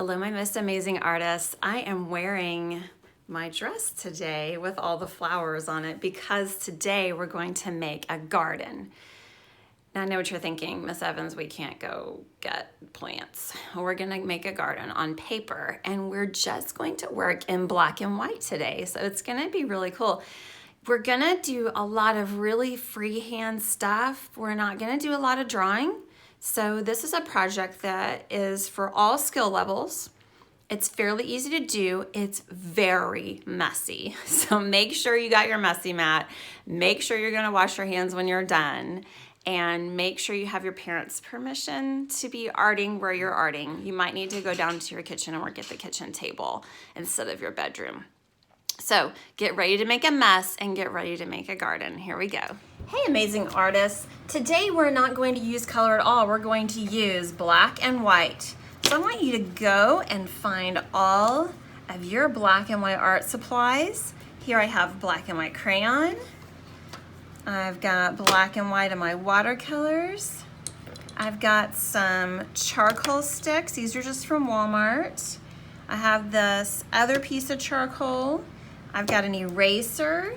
Hello, my most amazing artists. I am wearing my dress today with all the flowers on it because today we're going to make a garden. Now I know what you're thinking, Miss Evans, we can't go get plants. We're gonna make a garden on paper and we're just going to work in black and white today. So it's gonna be really cool. We're gonna do a lot of really freehand stuff. We're not gonna do a lot of drawing. So this is a project that is for all skill levels. It's fairly easy to do. It's very messy. So make sure you got your messy mat. Make sure you're gonna wash your hands when you're done. And make sure you have your parents' permission to be arting where you're arting. You might need to go down to your kitchen and work at the kitchen table instead of your bedroom. So get ready to make a mess and get ready to make a garden. Here we go. Hey, amazing artists. Today we're not going to use color at all. We're going to use black and white. So I want you to go and find all of your black and white art supplies. Here I have black and white crayon. I've got black and white of my watercolors. I've got some charcoal sticks. These are just from Walmart. I have this other piece of charcoal. I've got an eraser,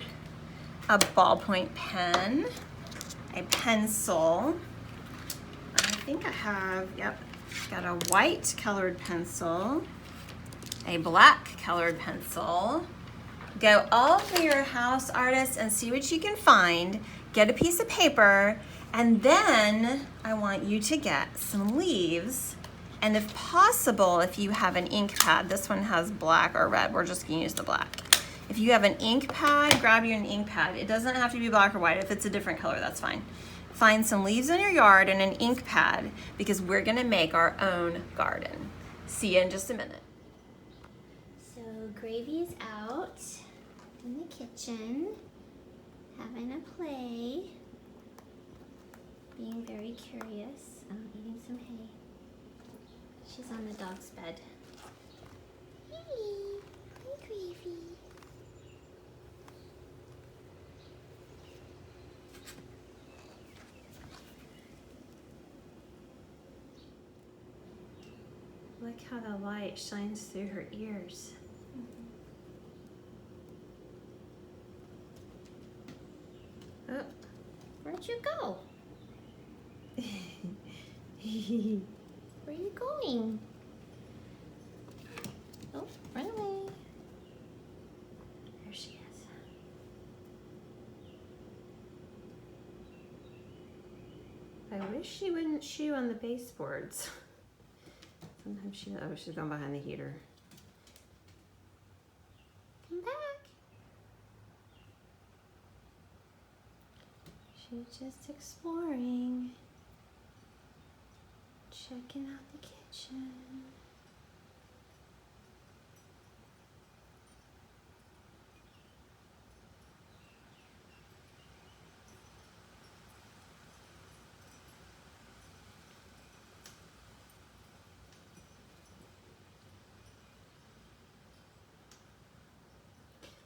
a ballpoint pen, a pencil. I think I have, got a white colored pencil, a black colored pencil. Go all through your house, artists, and see what you can find. Get a piece of paper, and then I want you to get some leaves. And if possible, if you have an ink pad, this one has black or red, we're just gonna use the black. If you have an ink pad, grab you an ink pad. It doesn't have to be black or white. If it's a different color, that's fine. Find some leaves in your yard and an ink pad because we're gonna make our own garden. See you in just a minute. So Gravy's out in the kitchen, having a play, being very curious, eating some hay. She's on the dog's bed. Hey, hi Gravy. Look how the light shines through her ears. Oh, Where'd you go? Where are you going? Oh, run away. There she is. I wish she wouldn't chew on the baseboards. Sometimes she's gone behind the heater. Come back. She's just exploring, checking out the kitchen.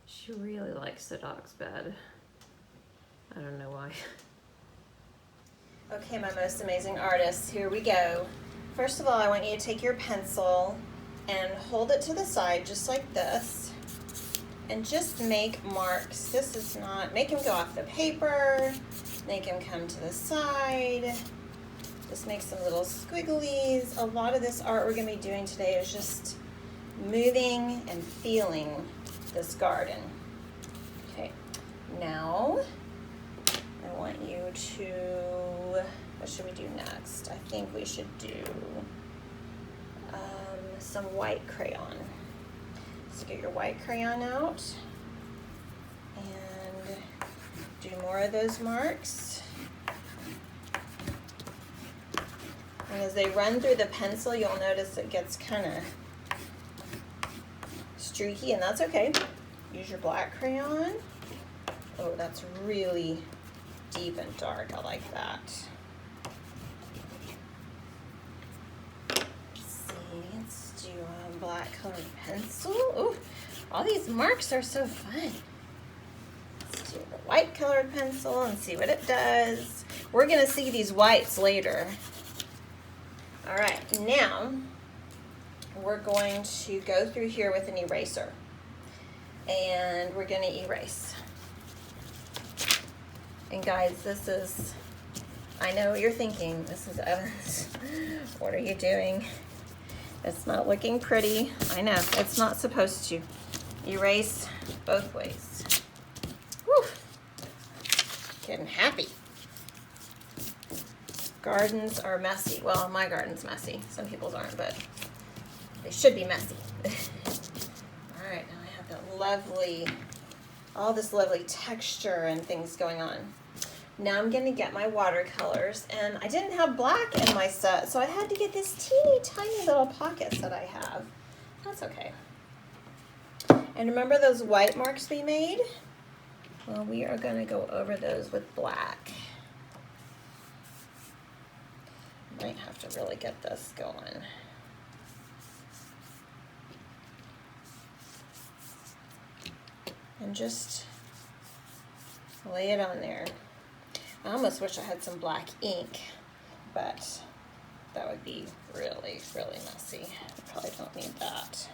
She really likes the dog's bed. I don't know why. Okay, my most amazing artists, here we go. First of all, I want you to take your pencil and hold it to the side just like this and just make marks. This is not, make them go off the paper, make them come to the side. Just make some little squigglies. A lot of this art we're gonna be doing today is just moving and feeling this garden. Okay, now I want you to, what should we do next? I think we should do some white crayon. So get your white crayon out and do more of those marks. And as they run through the pencil, you'll notice it gets kind of streaky, and that's okay. Use your black crayon. Oh, that's really deep and dark. I like that. Let's do a black colored pencil. Oh, all these marks are so fun. Let's do the white colored pencil and see what it does. We're gonna see these whites later. All right, now we're going to go through here with an eraser. And we're going to erase. And guys, this is, I know what you're thinking, this is Evans. What are you doing? It's not looking pretty. I know, it's not supposed to. Erase both ways. Whew. Getting happy. Gardens are messy. Well, my garden's messy. Some people's aren't, but they should be messy. All right, now I have that lovely, all this lovely texture and things going on. Now I'm gonna get my watercolors, and I didn't have black in my set, so I had to get these teeny tiny little pockets that I have. That's okay. And remember those white marks we made? Well, we are gonna go over those with black. Might have to really get this going. And just lay it on there. I almost wish I had some black ink, but that would be really, really messy. I probably don't need that.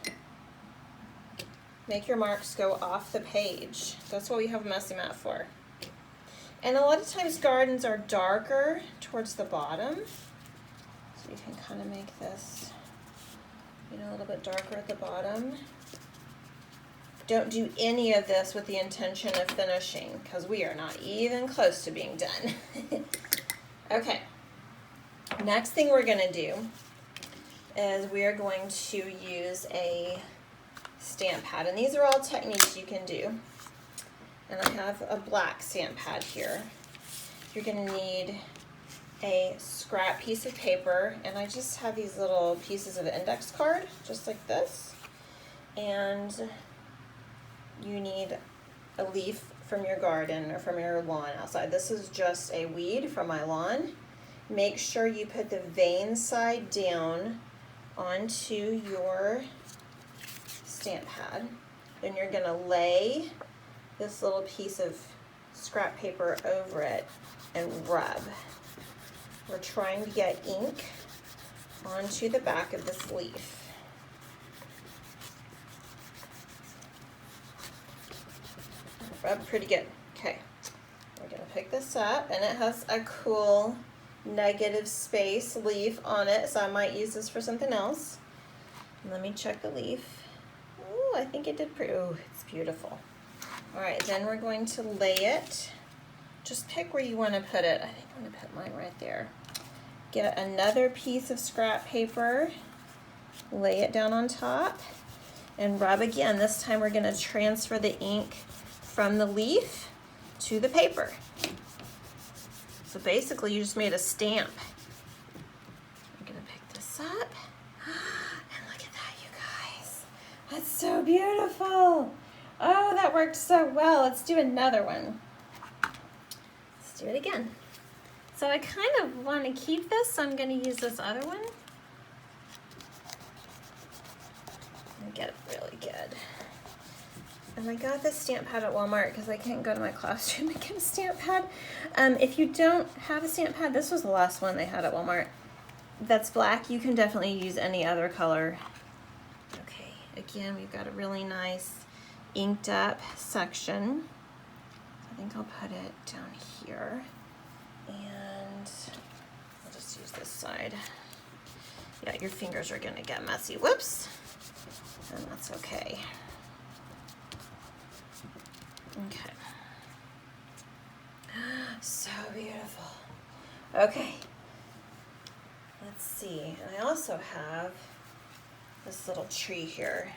Make your marks go off the page. That's what we have a messy mat for. And a lot of times gardens are darker towards the bottom. So you can kind of make this, you know, a little bit darker at the bottom. Don't do any of this with the intention of finishing, because we are not even close to being done. Okay, next thing we're gonna do is we are going to use a stamp pad, and these are all techniques you can do. And I have a black stamp pad here. You're gonna need a scrap piece of paper, and I just have these little pieces of index card, just like this. And you need a leaf from your garden or from your lawn outside. This is just a weed from my lawn. Make sure you put the vein side down onto your stamp pad. Then you're gonna lay this little piece of scrap paper over it and rub. We're trying to get ink onto the back of this leaf. Rub pretty good. Okay, we're gonna pick this up, and it has a cool negative space leaf on it, so I might use this for something else. Let me check the leaf. Oh, I think it did pretty, oh, it's beautiful. All right, then we're going to lay it. Just pick where you wanna put it. I think I'm gonna put mine right there. Get another piece of scrap paper, lay it down on top, and rub again. This time we're gonna transfer the ink from the leaf to the paper. So basically you just made a stamp. I'm gonna pick this up, and look at that, you guys. That's so beautiful. Oh, that worked so well. Let's do another one. Let's do it again. So I kind of want to keep this, so I'm gonna use this other one. And get it really good. And I got this stamp pad at Walmart because I can't go to my classroom and get a stamp pad. If you don't have a stamp pad, this was the last one they had at Walmart. That's black. You can definitely use any other color. Okay, again, we've got a really nice inked up section. I think I'll put it down here. And I'll just use this side. Yeah, your fingers are gonna get messy. Whoops. And that's okay. Okay. So beautiful. Okay. Let's see. And I also have this little tree here.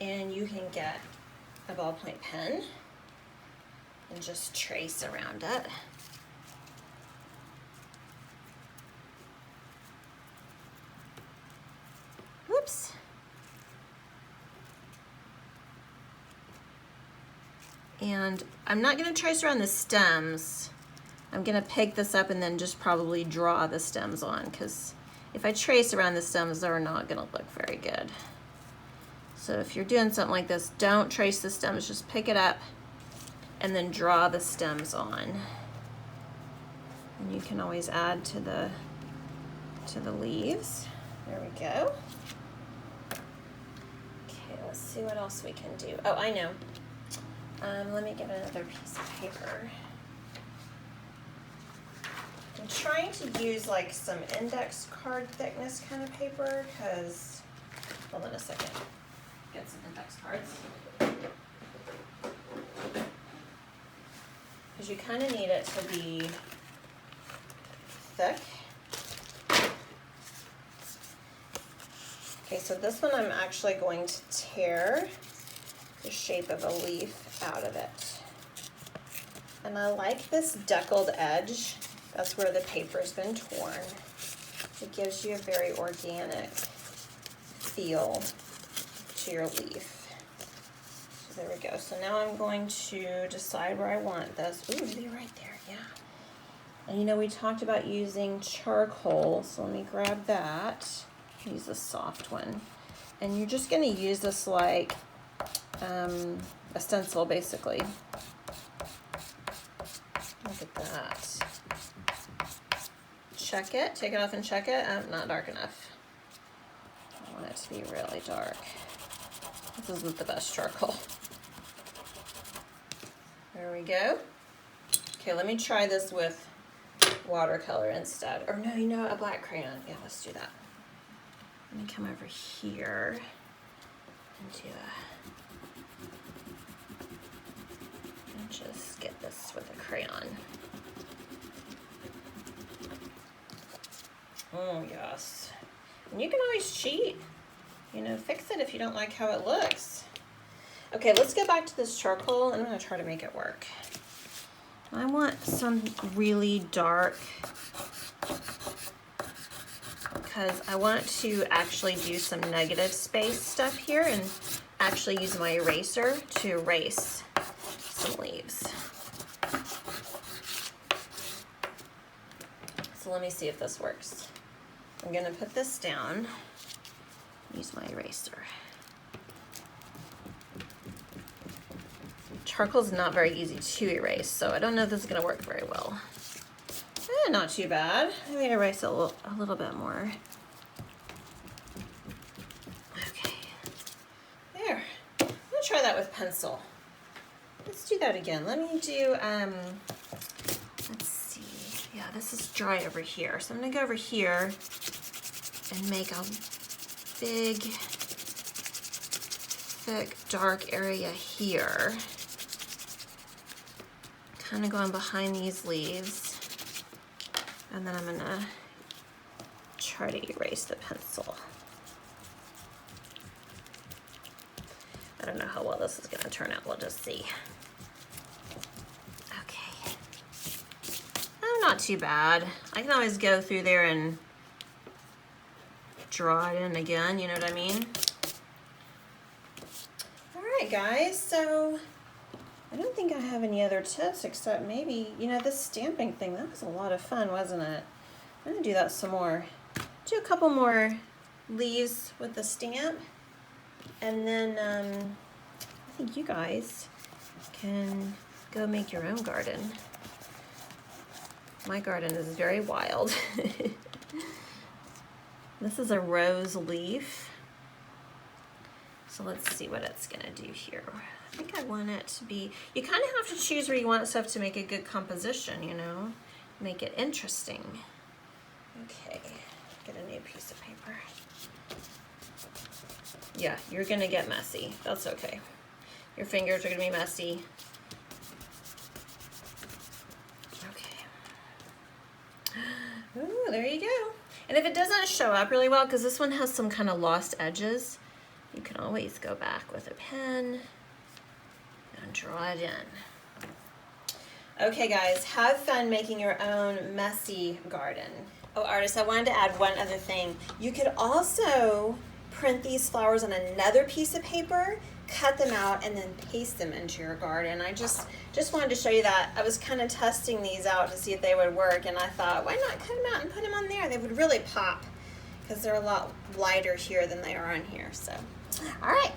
And you can get a ballpoint pen and just trace around it. Whoops. And I'm not going to trace around the stems. I'm going to pick this up and then just probably draw the stems on, because if I trace around the stems, they're not going to look very good. So if you're doing something like this, don't trace the stems, just pick it up and then draw the stems on. And you can always add to the leaves. There we go. see what else we can do. Oh, I know. Let me get another piece of paper. I'm trying to use like some index card thickness kind of paper because, hold on a second, get some index cards. Because you kind of need it to be thick. Okay, so this one I'm actually going to tear the shape of a leaf out of it. And I like this deckled edge. That's where the paper's been torn. It gives you a very organic feel to your leaf. So there we go. So now I'm going to decide where I want this. Ooh, maybe right there, yeah. And you know, we talked about using charcoal, so let me grab that. Use a soft one. And you're just gonna use this like a stencil, basically. Look at that. Check it, take it off and check it. Not dark enough. I want it to be really dark. This isn't the best charcoal. There we go. Okay, let me try this with watercolor instead. Or no, you know what, a black crayon. Yeah, let's do that. Let me come over here and do and just get this with a crayon. Oh yes. And you can always cheat. You know, fix it if you don't like how it looks. Okay, let's go back to this charcoal and I'm gonna try to make it work. I want some really dark, because I want to actually do some negative space stuff here and actually use my eraser to erase some leaves. So let me see if this works. I'm gonna put this down, use my eraser. Charcoal's not very easy to erase, so I don't know if this is gonna work very well. Not too bad. Maybe erase a little bit more. Okay. There. I'm gonna try that with pencil. Let's do that again. Let me do, let's see. Yeah, this is dry over here. So I'm gonna go over here and make a big, thick, dark area here. Kind of going behind these leaves. And then I'm gonna try to erase the pencil. I don't know how well this is gonna turn out, we'll just see. Okay. Oh, not too bad. I can always go through there and draw it in again, you know what I mean? All right, guys, so I don't think I have any other tips except maybe, you know, this stamping thing, that was a lot of fun, wasn't it? I'm gonna do that some more. Do a couple more leaves with the stamp, and then I think you guys can go make your own garden. My garden is very wild. This is a rose leaf. So let's see what it's gonna do here. I think I want it to be, you kind of have to choose where you want stuff to make a good composition, you know, make it interesting. Okay, get a new piece of paper. Yeah, you're gonna get messy, that's okay. Your fingers are gonna be messy. Okay. Ooh, there you go. And if it doesn't show up really well, because this one has some kind of lost edges, you can always go back with a pen and draw it in. Okay guys, have fun making your own messy garden. Oh artists, I wanted to add one other thing. You could also print these flowers on another piece of paper, cut them out, and then paste them into your garden. I just wanted to show you that. I was kind of testing these out to see if they would work, and I thought, why not cut them out and put them on there? They would really pop because they're a lot lighter here than they are on here. So, all right.